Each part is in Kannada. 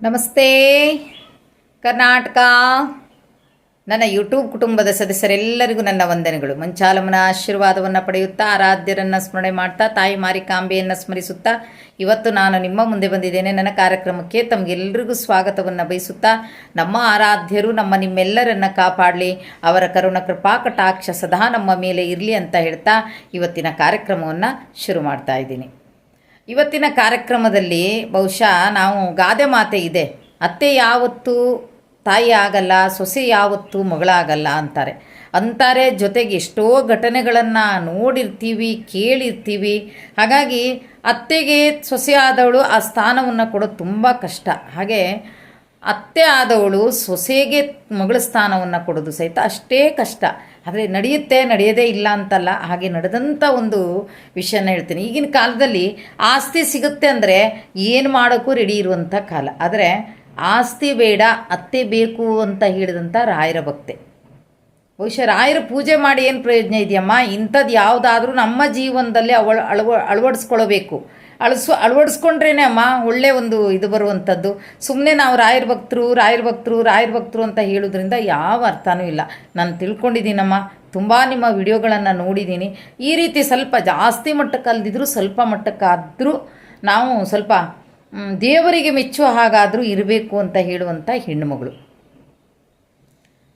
ನಮಸ್ತೆ ಕರ್ನಾಟಕ. ನನ್ನ ಯೂಟ್ಯೂಬ್ ಕುಟುಂಬದ ಸದಸ್ಯರೆಲ್ಲರಿಗೂ ನನ್ನ ವಂದನೆಗಳು. ಮಂಚಾಲಮ್ಮನ ಆಶೀರ್ವಾದವನ್ನು ಪಡೆಯುತ್ತಾ, ಆರಾಧ್ಯರನ್ನು ಸ್ಮರಣೆ ಮಾಡ್ತಾ, ತಾಯಿ ಮಾರಿಕಾಂಬೆಯನ್ನು ಸ್ಮರಿಸುತ್ತಾ ಇವತ್ತು ನಾನು ನಿಮ್ಮ ಮುಂದೆ ಬಂದಿದ್ದೇನೆ. ನನ್ನ ಕಾರ್ಯಕ್ರಮಕ್ಕೆ ತಮಗೆಲ್ಲರಿಗೂ ಸ್ವಾಗತವನ್ನು ಬಯಸುತ್ತಾ, ನಮ್ಮ ಆರಾಧ್ಯರು ನಿಮ್ಮೆಲ್ಲರನ್ನು ಕಾಪಾಡಲಿ, ಅವರ ಕರುಣ ಕೃಪಾ ಕಟಾಕ್ಷ ಸದಾ ನಮ್ಮ ಮೇಲೆ ಇರಲಿ ಅಂತ ಹೇಳ್ತಾ ಇವತ್ತಿನ ಕಾರ್ಯಕ್ರಮವನ್ನು ಶುರು ಮಾಡ್ತಾ ಇದ್ದೀನಿ. ಇವತ್ತಿನ ಕಾರ್ಯಕ್ರಮದಲ್ಲಿ ಬಹುಶಃ ನಾವು ಗಾದೆ ಮಾತೆ ಇದೆ, ಅತ್ತೆ ಯಾವತ್ತೂ ತಾಯಿ ಆಗಲ್ಲ, ಸೊಸೆ ಯಾವತ್ತೂ ಮಗಳಾಗಲ್ಲ ಅಂತಾರೆ. ಜೊತೆಗೆ ಎಷ್ಟೋ ಘಟನೆಗಳನ್ನು ನೋಡಿರ್ತೀವಿ, ಕೇಳಿರ್ತೀವಿ. ಹಾಗಾಗಿ ಅತ್ತೆಗೆ ಸೊಸೆ ಆದವಳು ಆ ಸ್ಥಾನವನ್ನು ಕೊಡೋದು ತುಂಬ ಕಷ್ಟ. ಹಾಗೆ ಅತ್ತೆ ಆದವಳು ಸೊಸೆಗೆ ಮಗಳ ಸ್ಥಾನವನ್ನು ಕೊಡೋದು ಸಹಿತ ಅಷ್ಟೇ ಕಷ್ಟ. ಆದರೆ ನಡೆಯೋದೇ ಇಲ್ಲ ಅಂತಲ್ಲ, ಹಾಗೆ ನಡೆದಂಥ ಒಂದು ವಿಷಯನ ಹೇಳ್ತೀನಿ. ಈಗಿನ ಕಾಲದಲ್ಲಿ ಆಸ್ತಿ ಸಿಗುತ್ತೆ ಅಂದರೆ ಏನು ಮಾಡೋಕ್ಕೂ ರೆಡಿ ಇರುವಂಥ ಕಾಲ. ಆದರೆ ಆಸ್ತಿ ಬೇಡ, ಅತ್ತೆ ಬೇಕು ಅಂತ ಹೇಳಿದಂಥ ರಾಯರ ಭಕ್ತೆ. ಬಹುಶಃ ರಾಯರ ಪೂಜೆ ಮಾಡಿ ಏನು ಪ್ರಯೋಜನ ಇದೆಯಮ್ಮ? ಇಂಥದ್ದು ಯಾವುದಾದ್ರೂ ನಮ್ಮ ಜೀವನದಲ್ಲಿ ಅಳವಡಿಸ್ಕೊಳ್ಬೇಕು. ಅಳವಡಿಸ್ಕೊಂಡ್ರೇನೆ ಅಮ್ಮ ಒಳ್ಳೆ ಒಂದು ಇದು ಬರುವಂಥದ್ದು. ಸುಮ್ಮನೆ ನಾವು ರಾಯರ ಭಕ್ತರು ಅಂತ ಹೇಳೋದ್ರಿಂದ ಯಾವ ಅರ್ಥನೂ ಇಲ್ಲ. ನಾನು ತಿಳ್ಕೊಂಡಿದ್ದೀನಮ್ಮ, ತುಂಬ ನಿಮ್ಮ ವಿಡಿಯೋಗಳನ್ನು ನೋಡಿದ್ದೀನಿ. ಈ ರೀತಿ ಸ್ವಲ್ಪ ಜಾಸ್ತಿ ಮಟ್ಟಕ್ಕೆ ಅಲ್ದಿದ್ರು ಸ್ವಲ್ಪ ಮಟ್ಟಕ್ಕಾದರೂ ನಾವು ಸ್ವಲ್ಪ ದೇವರಿಗೆ ಮೆಚ್ಚುವ ಹಾಗಾದರೂ ಇರಬೇಕು ಅಂತ ಹೇಳುವಂಥ ಹೆಣ್ಣುಮಗಳು.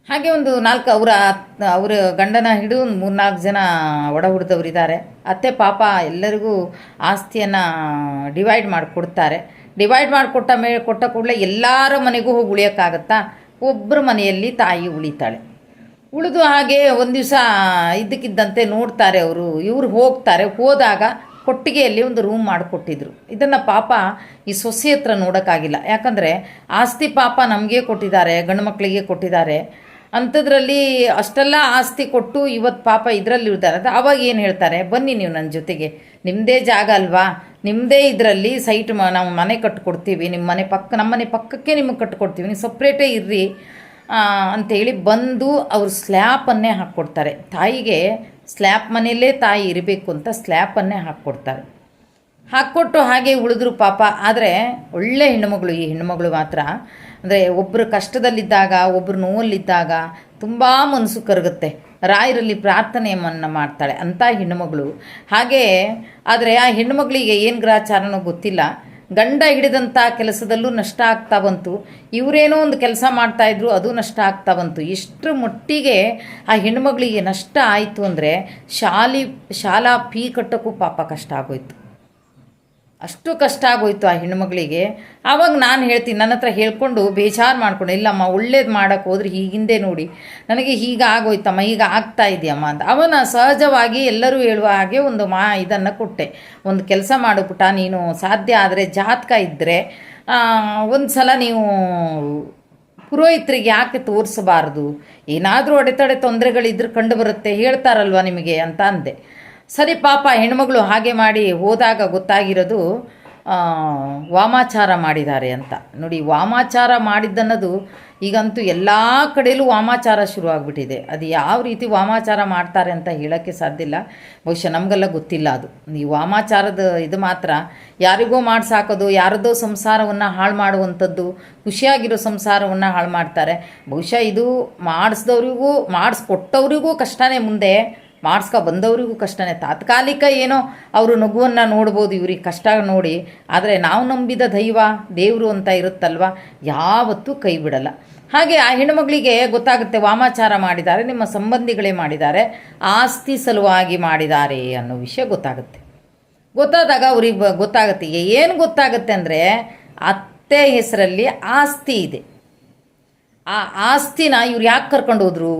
ಹಾಗೆ ಒಂದು ಅವರ ಗಂಡನ ಹಿಡಿದು ಒಂದು 3-4 ಜನ ಒಡ ಹುಡ್ದವರಿದ್ದಾರೆ. ಅತ್ತೆ ಪಾಪ ಎಲ್ಲರಿಗೂ ಆಸ್ತಿಯನ್ನು ಡಿವೈಡ್ ಮಾಡಿಕೊಡ್ತಾರೆ. ಡಿವೈಡ್ ಕೊಟ್ಟ ಕೂಡಲೇ ಎಲ್ಲರ ಮನೆಗೂ ಹೋಗಿ ಉಳಿಯೋಕ್ಕಾಗತ್ತಾ? ಒಬ್ಬರ ಮನೆಯಲ್ಲಿ ತಾಯಿ ಉಳಿತಾಳೆ. ಉಳಿದು ಹಾಗೆ ಒಂದು ದಿವಸ ಇದ್ದಕ್ಕಿದ್ದಂತೆ ನೋಡ್ತಾರೆ ಇವರು ಹೋಗ್ತಾರೆ. ಹೋದಾಗ ಕೊಟ್ಟಿಗೆಯಲ್ಲಿ ಒಂದು ರೂಮ್ ಮಾಡಿಕೊಟ್ಟಿದ್ರು. ಇದನ್ನು ಪಾಪ ಈ ಸೊಸೆ ಹತ್ರ ನೋಡೋಕ್ಕಾಗಿಲ್ಲ. ಯಾಕಂದರೆ ಆಸ್ತಿ ಪಾಪ ನಮಗೆ ಕೊಟ್ಟಿದ್ದಾರೆ, ಗಂಡು ಮಕ್ಕಳಿಗೆ ಕೊಟ್ಟಿದ್ದಾರೆ. ಅಂಥದ್ರಲ್ಲಿ ಅಷ್ಟೆಲ್ಲ ಆಸ್ತಿ ಕೊಟ್ಟು ಇವತ್ತು ಪಾಪ ಇದರಲ್ಲಿ ಇರ್ತಾರೆ. ಅವಾಗ ಏನು ಹೇಳ್ತಾರೆ, ಬನ್ನಿ ನೀವು ನನ್ನ ಜೊತೆಗೆ, ನಿಮ್ಮದೇ ಜಾಗ ಅಲ್ವಾ, ನಿಮ್ಮದೇ ಇದರಲ್ಲಿ ಸೈಟ್ ನಾವು ಮನೆ ಕಟ್ಕೊಡ್ತೀವಿ, ನಮ್ಮ ಮನೆ ಪಕ್ಕಕ್ಕೆ ನಿಮಗೆ ಕಟ್ಕೊಡ್ತೀವಿ, ನೀವು ಸಪ್ರೇಟೇ ಇರ್ರಿ ಅಂಥೇಳಿ ಬಂದು ಅವರು ಸ್ಲ್ಯಾಪನ್ನೇ ಹಾಕ್ಕೊಡ್ತಾರೆ. ತಾಯಿಗೆ ಸ್ಲ್ಯಾಪ್ ಮನೆಯಲ್ಲೇ ತಾಯಿ ಇರಬೇಕು ಅಂತ ಸ್ಲ್ಯಾಪನ್ನೇ ಹಾಕ್ಕೊಟ್ಟು ಹಾಗೆ ಉಳಿದ್ರು ಪಾಪ. ಆದರೆ ಒಳ್ಳೆ ಹೆಣ್ಣುಮಗಳು ಈ ಹೆಣ್ಣುಮಗಳು ಮಾತ್ರ. ಅಂದರೆ ಒಬ್ಬರು ಕಷ್ಟದಲ್ಲಿದ್ದಾಗ, ಒಬ್ಬರು ನೋವಲ್ಲಿದ್ದಾಗ ತುಂಬ ಮನಸ್ಸು ಕರಗುತ್ತೆ. ರಾಯರಲ್ಲಿ ಪ್ರಾರ್ಥನೆಯನ್ನು ಮಾಡ್ತಾಳೆ ಅಂಥ ಹೆಣ್ಣುಮಗಳು. ಹಾಗೆ ಆದರೆ ಆ ಹೆಣ್ಣುಮಗಳಿಗೆ ಏನು ಗ್ರಹಚಾರನೋ ಗೊತ್ತಿಲ್ಲ, ಗಂಡ ಹಿಡಿದಂಥ ಕೆಲಸದಲ್ಲೂ ನಷ್ಟ ಆಗ್ತಾ ಬಂತು. ಇವರೇನೋ ಒಂದು ಕೆಲಸ ಮಾಡ್ತಾಯಿದ್ರು, ಅದು ನಷ್ಟ ಆಗ್ತಾ ಬಂತು. ಎಷ್ಟರ ಮಟ್ಟಿಗೆ ಆ ಹೆಣ್ಣುಮಗಳಿಗೆ ನಷ್ಟ ಆಯಿತು ಅಂದರೆ ಶಾಲಾ ಫೀ ಕಟ್ಟೋಕ್ಕೂ ಪಾಪ ಕಷ್ಟ ಆಗೋಯ್ತು. ಅಷ್ಟು ಕಷ್ಟ ಆಗೋಯ್ತು ಆ ಹೆಣ್ಣುಮಗಳಿಗೆ. ಆವಾಗ ನಾನು ಹೇಳ್ತೀನಿ, ನನ್ನ ಹತ್ರ ಹೇಳ್ಕೊಂಡು ಬೇಜಾರು ಮಾಡ್ಕೊಂಡು, ಇಲ್ಲಮ್ಮ ಒಳ್ಳೇದು ಮಾಡೋಕ್ಕೆ ಹೋದ್ರೆ ಹೀಗಿಂದೆ ನೋಡಿ ನನಗೆ ಹೀಗೆ ಆಗೋಯ್ತಮ್ಮ, ಈಗ ಆಗ್ತಾ ಇದೆಯಮ್ಮ ಅಂತ. ಅವನ ಸಹಜವಾಗಿ ಎಲ್ಲರೂ ಹೇಳುವ ಹಾಗೆ ಒಂದು ಇದನ್ನು ಕೊಟ್ಟೆ, ಒಂದು ಕೆಲಸ ಮಾಡಿಬಿಟ್ಟ ನೀನು, ಸಾಧ್ಯ ಆದರೆ ಜಾತಕ ಇದ್ದರೆ ಒಂದು ಸಲ ನೀವು ಪುರೋಹಿತರಿಗೆ ಯಾಕೆ ತೋರಿಸಬಾರ್ದು, ಏನಾದರೂ ಅಡೆತಡೆ ತೊಂದರೆಗಳಿದ್ರೆ ಕಂಡು ಬರುತ್ತೆ ಹೇಳ್ತಾರಲ್ವ ನಿಮಗೆ ಅಂತ ಅಂದೆ. ಸರಿ ಪಾಪ ಹೆಣ್ಮಗಳು ಹಾಗೆ ಮಾಡಿ ಹೋದಾಗ ಗೊತ್ತಾಗಿರೋದು ವಾಮಾಚಾರ ಮಾಡಿದ್ದಾರೆ ಅಂತ. ನೋಡಿ, ವಾಮಾಚಾರ ಮಾಡಿದ್ದನ್ನೋದು ಈಗಂತೂ ಎಲ್ಲ ಕಡೆಯಲ್ಲೂ ವಾಮಾಚಾರ ಶುರುವಾಗ್ಬಿಟ್ಟಿದೆ. ಅದು ಯಾವ ರೀತಿ ವಾಮಾಚಾರ ಮಾಡ್ತಾರೆ ಅಂತ ಹೇಳೋಕ್ಕೆ ಸಾಧ್ಯ ಇಲ್ಲ. ಬಹುಶಃ ನಮಗೆಲ್ಲ ಗೊತ್ತಿಲ್ಲ ಅದು. ಈ ವಾಮಾಚಾರದ ಇದು ಮಾತ್ರ ಯಾರಿಗೋ ಮಾಡಿಸಾಕೋದು, ಯಾರದೋ ಸಂಸಾರವನ್ನು ಹಾಳು ಮಾಡುವಂಥದ್ದು, ಖುಷಿಯಾಗಿರೋ ಸಂಸಾರವನ್ನು ಹಾಳು ಮಾಡ್ತಾರೆ. ಬಹುಶಃ ಇದು ಮಾಡಿಸ್ಕೊಟ್ಟವ್ರಿಗೂ ಕಷ್ಟನೇ, ಮುಂದೆ ಬಂದವರಿಗೂ ಕಷ್ಟನೇ. ತಾತ್ಕಾಲಿಕ ಏನೋ ಅವರು ನಗುವನ್ನು ನೋಡ್ಬೋದು ಇವ್ರಿಗೆ ಕಷ್ಟ ನೋಡಿ, ಆದರೆ ನಾವು ನಂಬಿದ ದೇವರು ಅಂತ ಇರುತ್ತಲ್ವ, ಯಾವತ್ತೂ ಕೈ ಬಿಡಲ್ಲ. ಹಾಗೆ ಆ ಹೆಣ್ಣುಮಗಳಿಗೆ ಗೊತ್ತಾಗುತ್ತೆ ವಾಮಾಚಾರ ಮಾಡಿದ್ದಾರೆ, ನಿಮ್ಮ ಸಂಬಂಧಿಗಳೇ ಮಾಡಿದ್ದಾರೆ, ಆಸ್ತಿ ಸಲುವಾಗಿ ಮಾಡಿದ್ದಾರೆ ಅನ್ನೋ ವಿಷಯ ಗೊತ್ತಾದಾಗ ಅವ್ರಿಗೆ ಗೊತ್ತಾಗುತ್ತೆ. ಏನು ಗೊತ್ತಾಗುತ್ತೆ ಅಂದರೆ, ಅತ್ತೆ ಹೆಸರಲ್ಲಿ ಆಸ್ತಿ ಇದೆ. ಆ ಆಸ್ತಿನ ಇವ್ರು ಯಾಕೆ ಕರ್ಕೊಂಡು ಹೋದ್ರು?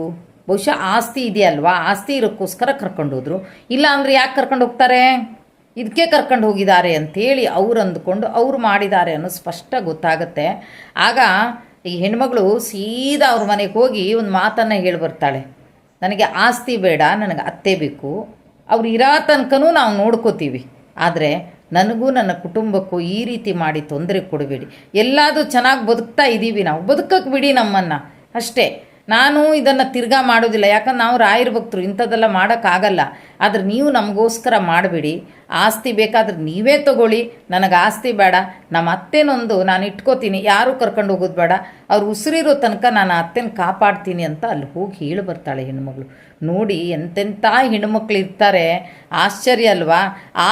ಬಹುಶಃ ಆಸ್ತಿ ಇದೆಯಲ್ವಾ, ಆಸ್ತಿ ಇರೋಕ್ಕೋಸ್ಕರ ಕರ್ಕೊಂಡು ಹೋದ್ರು. ಇಲ್ಲ ಅಂದರೆ ಯಾಕೆ ಕರ್ಕೊಂಡು ಹೋಗ್ತಾರೆ? ಇದಕ್ಕೆ ಕರ್ಕೊಂಡು ಹೋಗಿದ್ದಾರೆ ಅಂಥೇಳಿ ಅವ್ರು ಅಂದ್ಕೊಂಡು ಅವ್ರು ಮಾಡಿದ್ದಾರೆ ಅನ್ನೋ ಸ್ಪಷ್ಟ ಗೊತ್ತಾಗುತ್ತೆ. ಆಗ ಈ ಹೆಣ್ಮಗಳು ಸೀದಾ ಅವ್ರ ಮನೆಗೆ ಹೋಗಿ ಒಂದು ಮಾತನ್ನು ಹೇಳಿ ಬರ್ತಾಳೆ, ನನಗೆ ಆಸ್ತಿ ಬೇಡ, ನನಗೆ ಅತ್ತೆ ಬೇಕು, ಅವ್ರು ಇರೋ ತನಕನೂ ನಾವು ನೋಡ್ಕೋತೀವಿ, ಆದರೆ ನನಗೂ ನನ್ನ ಕುಟುಂಬಕ್ಕೂ ಈ ರೀತಿ ಮಾಡಿ ತೊಂದರೆ ಕೊಡಬೇಡಿ. ಎಲ್ಲಾದರೂ ಚೆನ್ನಾಗಿ ಬದುಕ್ತಾ ಇದ್ದೀವಿ, ನಾವು ಬದುಕಕ್ಕೆ ಬಿಡಿ ನಮ್ಮನ್ನು ಅಷ್ಟೇ. ನಾನು ಇದನ್ನು ತಿರ್ಗಾ ಮಾಡೋದಿಲ್ಲ, ಯಾಕಂದ್ರೆ ನಾವು ರಾಯರ ಭಕ್ತರು, ಇಂಥದ್ದೆಲ್ಲ ಮಾಡೋಕ್ಕಾಗಲ್ಲ. ಆದರೆ ನೀವು ನಮಗೋಸ್ಕರ ಮಾಡಬೇಡಿ. ಆಸ್ತಿ ಬೇಕಾದ್ರೆ ನೀವೇ ತಗೊಳ್ಳಿ, ನನಗೆ ಆಸ್ತಿ ಬೇಡ. ನಮ್ಮ ಅತ್ತೆನೊಂದು ನಾನು ಇಟ್ಕೋತೀನಿ, ಯಾರೂ ಕರ್ಕೊಂಡು ಹೋಗೋದು ಬೇಡ, ಅವ್ರು ಉಸಿರಿರೋ ತನಕ ನಾನು ಅತ್ತೆನ ಕಾಪಾಡ್ತೀನಿ ಅಂತ ಅಲ್ಲಿ ಹೋಗಿ ಹೇಳಿ ಬರ್ತಾಳೆ ಹೆಣ್ಮಗಳು. ನೋಡಿ ಎಂತೆಂಥ ಹೆಣ್ಮಕ್ಳು ಇರ್ತಾರೆ, ಆಶ್ಚರ್ಯ ಅಲ್ವಾ?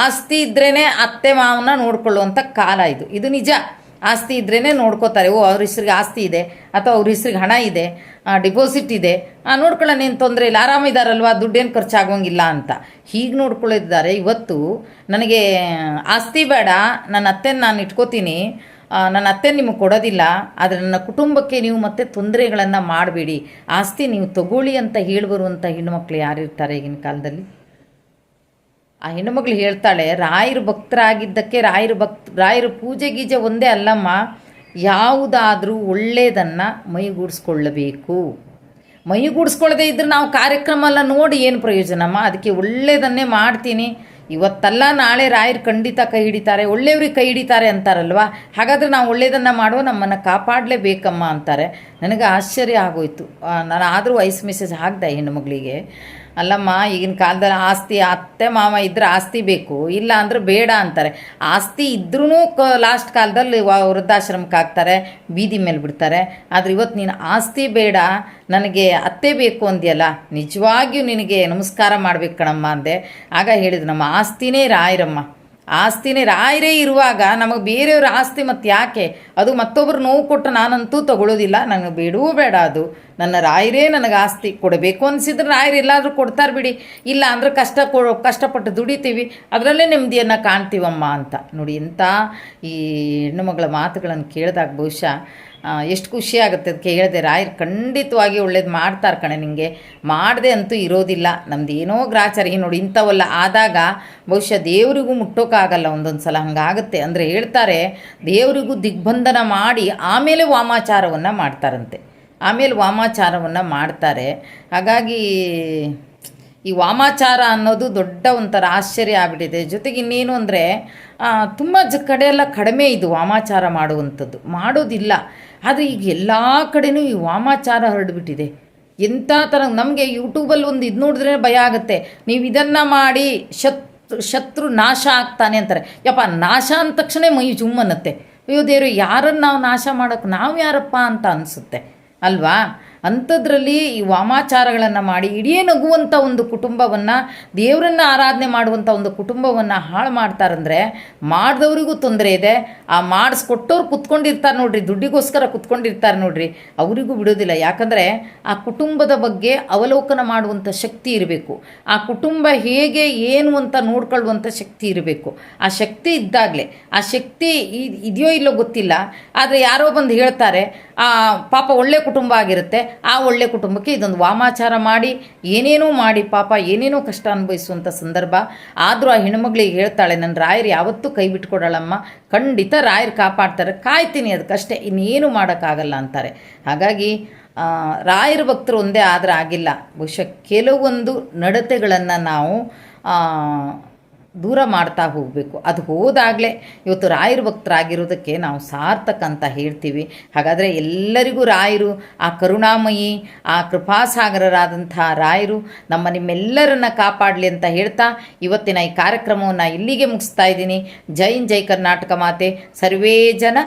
ಆಸ್ತಿ ಇದ್ರೇ ಅತ್ತೆ ಮಾವನ ನೋಡ್ಕೊಳ್ಳುವಂಥ ಕಾಲ ಇದು. ಇದು ನಿಜ. ಆಸ್ತಿ ಇದ್ರೇ ನೋಡ್ಕೋತಾರೆ. ಓ, ಅವ್ರ ಹೆಸ್ರಿಗೆ ಆಸ್ತಿ ಇದೆ ಅಥವಾ ಅವ್ರ ಹೆಸ್ರಿಗೆ ಹಣ ಇದೆ, ಡಿಪಾಸಿಟ್ ಇದೆ, ನೋಡ್ಕೊಳ್ಳೋಣ, ಏನು ತೊಂದರೆ ಇಲ್ಲ, ಆರಾಮಿದ್ದಾರಲ್ವ, ದುಡ್ಡೇನು ಖರ್ಚಾಗೋಂಗಿಲ್ಲ ಅಂತ ಹೀಗೆ ನೋಡ್ಕೊಳ್ಳಿದ್ದಾರೆ. ಇವತ್ತು ನನಗೆ ಆಸ್ತಿ ಬೇಡ, ನನ್ನ ಅತ್ತೆನ ನಾನು ಇಟ್ಕೋತೀನಿ, ನನ್ನ ಅತ್ತೆ ನಿಮಗೆ ಕೊಡೋದಿಲ್ಲ, ಆದರೆ ನನ್ನ ಕುಟುಂಬಕ್ಕೆ ನೀವು ಮತ್ತೆ ತೊಂದರೆಗಳನ್ನು ಮಾಡಬೇಡಿ, ಆಸ್ತಿ ನೀವು ತಗೊಳ್ಳಿ ಅಂತ ಹೇಳಿಬರುವಂಥ ಹೆಣ್ಣುಮಕ್ಳು ಯಾರಿರ್ತಾರೆ ಈಗಿನ ಕಾಲದಲ್ಲಿ? ಆ ಹೆಣ್ಣುಮಗಳು ಹೇಳ್ತಾಳೆ, ರಾಯರು ಭಕ್ತರಾಗಿದ್ದಕ್ಕೆ ರಾಯರ ಪೂಜೆ ಗೀಜೆ ಒಂದೇ ಅಲ್ಲಮ್ಮ, ಯಾವುದಾದ್ರೂ ಒಳ್ಳೆಯದನ್ನು ಮೈಗೂಡಿಸ್ಕೊಳ್ಳಬೇಕು. ಮೈಗೂಡಿಸ್ಕೊಳ್ಳದೆ ಇದ್ರೆ ನಾವು ಕಾರ್ಯಕ್ರಮ ಎಲ್ಲ ನೋಡಿ ಏನು ಪ್ರಯೋಜನಮ್ಮ? ಅದಕ್ಕೆ ಒಳ್ಳೆಯದನ್ನೇ ಮಾಡ್ತೀನಿ, ಇವತ್ತಲ್ಲ ನಾಳೆ ರಾಯರು ಖಂಡಿತ ಕೈ ಹಿಡಿತಾರೆ, ಒಳ್ಳೆಯವ್ರಿಗೆ ಕೈ ಹಿಡಿತಾರೆ ಅಂತಾರಲ್ವ. ಹಾಗಾದರೆ ನಾವು ಒಳ್ಳೆಯದನ್ನು ಮಾಡುವ, ನಮ್ಮನ್ನು ಕಾಪಾಡಲೇಬೇಕಮ್ಮ ಅಂತಾರೆ. ನನಗೆ ಆಶ್ಚರ್ಯ ಆಗೋಯ್ತು. ನಾನು ಆದರೂ ವಾಯ್ಸ್ ಮೆಸೇಜ್ ಹಾಕಿದೆ ಹೆಣ್ಣುಮಗಳಿಗೆ, ಅಲ್ಲಮ್ಮ ಈಗಿನ ಕಾಲದಲ್ಲಿ ಆಸ್ತಿ ಅತ್ತೆ ಮಾವ ಇದ್ದರೆ ಆಸ್ತಿ ಬೇಕು, ಇಲ್ಲ ಅಂದ್ರೆ ಬೇಡ ಅಂತಾರೆ. ಆಸ್ತಿ ಇದ್ರೂ ಲಾಸ್ಟ್ ಕಾಲದಲ್ಲಿ ವೃದ್ಧಾಶ್ರಮಕ್ಕೆ ಹಾಕ್ತಾರೆ, ಬೀದಿ ಮೇಲೆ ಬಿಡ್ತಾರೆ. ಆದರೆ ಇವತ್ತು ನೀನು ಆಸ್ತಿ ಬೇಡ, ನನಗೆ ಅತ್ತೆ ಬೇಕು ಅಂದ್ಯಲ್ಲ, ನಿಜವಾಗಿಯೂ ನಿನಗೆ ನಮಸ್ಕಾರ ಮಾಡ್ಬೇಕು ಕಣಮ್ಮ ಅಂದೆ. ಆಗ ಹೇಳಿದ್ರು, ನಮ್ಮ ಆಸ್ತಿನೇ ರಾಯರಮ್ಮ, ಆಸ್ತಿನೇ ರಾಯರೇ ಇರುವಾಗ ನಮಗೆ ಬೇರೆಯವ್ರ ಆಸ್ತಿ ಮತ್ತು ಯಾಕೆ? ಅದು ಮತ್ತೊಬ್ಬರು ನೋವು ಕೊಟ್ಟು ನಾನಂತೂ ತಗೊಳ್ಳೋದಿಲ್ಲ, ನನಗೆ ಬೇಡವೂ ಬೇಡ. ಅದು ನನ್ನ ರಾಯರೇ ನನಗೆ ಆಸ್ತಿ ಕೊಡಬೇಕು ಅನಿಸಿದ್ರೆ ರಾಯರು ಎಲ್ಲಾದರೂ ಕೊಡ್ತಾರೆ ಬಿಡಿ, ಇಲ್ಲ ಅಂದರೆ ಕಷ್ಟಪಟ್ಟು ದುಡಿತೀವಿ, ಅದರಲ್ಲೇ ನೆಮ್ಮದಿಯನ್ನು ಕಾಣ್ತೀವಮ್ಮ ಅಂತ. ನೋಡಿ ಎಂಥ ಈ ಹೆಣ್ಣುಮಗಳ ಮಾತುಗಳನ್ನು ಕೇಳಿದಾಗ ಬಹುಶಃ ಎಷ್ಟು ಖುಷಿ ಆಗುತ್ತೆ. ಅದಕ್ಕೆ ಹೇಳಿದೆ, ರಾಯರು ಖಂಡಿತವಾಗಿ ಒಳ್ಳೇದು ಮಾಡ್ತಾರೆ ಕಣೆ, ನಿನಗೆ ಮಾಡದೆ ಅಂತೂ ಇರೋದಿಲ್ಲ. ನಮ್ದು ಏನೋ ಗ್ರಾಚಾರ ನೋಡಿ ಇಂಥವೆಲ್ಲ ಆದಾಗ ಬಹುಶಃ ದೇವರಿಗೂ ಮುಟ್ಟೋಕ್ಕಾಗಲ್ಲ ಒಂದೊಂದು ಸಲ, ಹಂಗಾಗುತ್ತೆ. ಅಂದರೆ ಹೇಳ್ತಾರೆ, ದೇವರಿಗೂ ದಿಗ್ಬಂಧನ ಮಾಡಿ ಆಮೇಲೆ ವಾಮಾಚಾರವನ್ನು ಮಾಡ್ತಾರೆ. ಹಾಗಾಗಿ ಈ ವಾಮಾಚಾರ ಅನ್ನೋದು ದೊಡ್ಡ ಒಂಥರ ಆಶ್ಚರ್ಯ ಆಗ್ಬಿಟ್ಟಿದೆ. ಜೊತೆಗೆ ಇನ್ನೇನು ಅಂದರೆ ತುಂಬ ಕಡೆ ಎಲ್ಲ ಕಡಿಮೆ ಇದು ವಾಮಾಚಾರ ಮಾಡೋವಂಥದ್ದು, ಮಾಡೋದಿಲ್ಲ. ಆದರೆ ಈಗ ಎಲ್ಲ ಕಡೆನೂ ಈ ವಾಮಾಚಾರ ಹರಡ್ಬಿಟ್ಟಿದೆ. ಎಂಥ ಥರ ನಮಗೆ ಯೂಟ್ಯೂಬಲ್ಲಿ ಒಂದು ಇದು ನೋಡಿದ್ರೆ ಭಯ ಆಗುತ್ತೆ, ನೀವು ಇದನ್ನು ಮಾಡಿ ಶತ್ರು ನಾಶ ಆಗ್ತಾನೆ ಅಂತಾರೆ. ಯಪ್ಪ, ನಾಶ ಅಂದ ತಕ್ಷಣ ಮೈ ಜುಮ್ಮನ್ನತ್ತೆ. ಅಯ್ಯೋ ದೇವರು, ಯಾರನ್ನು ನಾವು ನಾಶ ಮಾಡೋಕ್ಕೆ ನಾವು ಯಾರಪ್ಪ ಅಂತ ಅನಿಸುತ್ತೆ ಅಲ್ವಾ? ಅಂಥದ್ರಲ್ಲಿ ಈ ವಾಮಾಚಾರಗಳನ್ನು ಮಾಡಿ ಇಡೀ ನಗುವಂಥ ಒಂದು ಕುಟುಂಬವನ್ನು, ದೇವರನ್ನು ಆರಾಧನೆ ಮಾಡುವಂಥ ಒಂದು ಕುಟುಂಬವನ್ನು ಹಾಳು ಮಾಡ್ತಾರಂದರೆ ಮಾಡಿದವ್ರಿಗೂ ತೊಂದರೆ ಇದೆ. ಆ ಮಾಡಿಸ್ಕೊಟ್ಟವ್ರು ಕುತ್ಕೊಂಡಿರ್ತಾರೆ ನೋಡ್ರಿ, ದುಡ್ಡಿಗೋಸ್ಕರ ಕುತ್ಕೊಂಡಿರ್ತಾರೆ ನೋಡ್ರಿ, ಅವರಿಗೂ ಬಿಡೋದಿಲ್ಲ. ಯಾಕಂದರೆ ಆ ಕುಟುಂಬದ ಬಗ್ಗೆ ಅವಲೋಕನ ಮಾಡುವಂಥ ಶಕ್ತಿ ಇರಬೇಕು, ಆ ಕುಟುಂಬ ಹೇಗೆ ಏನು ಅಂತ ನೋಡ್ಕೊಳ್ಳುವಂಥ ಶಕ್ತಿ ಇರಬೇಕು. ಆ ಶಕ್ತಿ ಇದ್ದಾಗಲೇ, ಆ ಶಕ್ತಿ ಇದೆಯೋ ಇಲ್ಲೋ ಗೊತ್ತಿಲ್ಲ, ಆದರೆ ಯಾರೋ ಬಂದು ಹೇಳ್ತಾರೆ ಪಾಪ ಒಳ್ಳೆ ಕುಟುಂಬ ಆಗಿರುತ್ತೆ, ಆ ಒಳ್ಳೆ ಕುಟುಂಬಕ್ಕೆ ಇದೊಂದು ವಾಮಾಚಾರ ಮಾಡಿ ಏನೇನೋ ಮಾಡಿ ಪಾಪ ಏನೇನೋ ಕಷ್ಟ ಅನುಭವಿಸುವಂಥ ಸಂದರ್ಭ. ಆದರೂ ಆ ಹೆಣ್ಮಗಳಿಗೆ ಹೇಳ್ತಾಳೆ, ನನ್ನ ರಾಯರು ಯಾವತ್ತೂ ಕೈ ಬಿಟ್ಕೊಡಲ್ಲಮ್ಮ, ಖಂಡಿತ ರಾಯರು ಕಾಪಾಡ್ತಾರೆ, ಕಾಯ್ತೀನಿ, ಅದಕ್ಕಷ್ಟೇ, ಇನ್ನೇನು ಮಾಡೋಕ್ಕಾಗಲ್ಲ ಅಂತಾರೆ. ಹಾಗಾಗಿ ರಾಯರ ಭಕ್ತರು ಒಂದೇ ಆದರೆ ಆಗಿಲ್ಲ, ಬಹುಶಃ ಕೆಲವೊಂದು ನಡತೆಗಳನ್ನು ನಾವು ದೂರ ಮಾಡ್ತಾ ಹೋಗಬೇಕು. ಅದು ಹೋದಾಗಲೇ ಇವತ್ತು ರಾಯರ ಭಕ್ತರಾಗಿರೋದಕ್ಕೆ ನಾವು ಸಾರ್ಥಕ ಅಂತ ಹೇಳ್ತೀವಿ. ಹಾಗಾದರೆ ಎಲ್ಲರಿಗೂ ರಾಯರು, ಆ ಕರುಣಾಮಯಿ, ಆ ಕೃಪಾಸಾಗರರಾದಂಥ ರಾಯರು ನಿಮ್ಮೆಲ್ಲರನ್ನ ಕಾಪಾಡಲಿ ಅಂತ ಹೇಳ್ತಾ ಇವತ್ತಿನ ಈ ಕಾರ್ಯಕ್ರಮವನ್ನು ಇಲ್ಲಿಗೆ ಮುಗಿಸ್ತಾ ಇದ್ದೀನಿ. ಜೈ ಕರ್ನಾಟಕ ಮಾತೆ. ಸರ್ವೇ ಜನ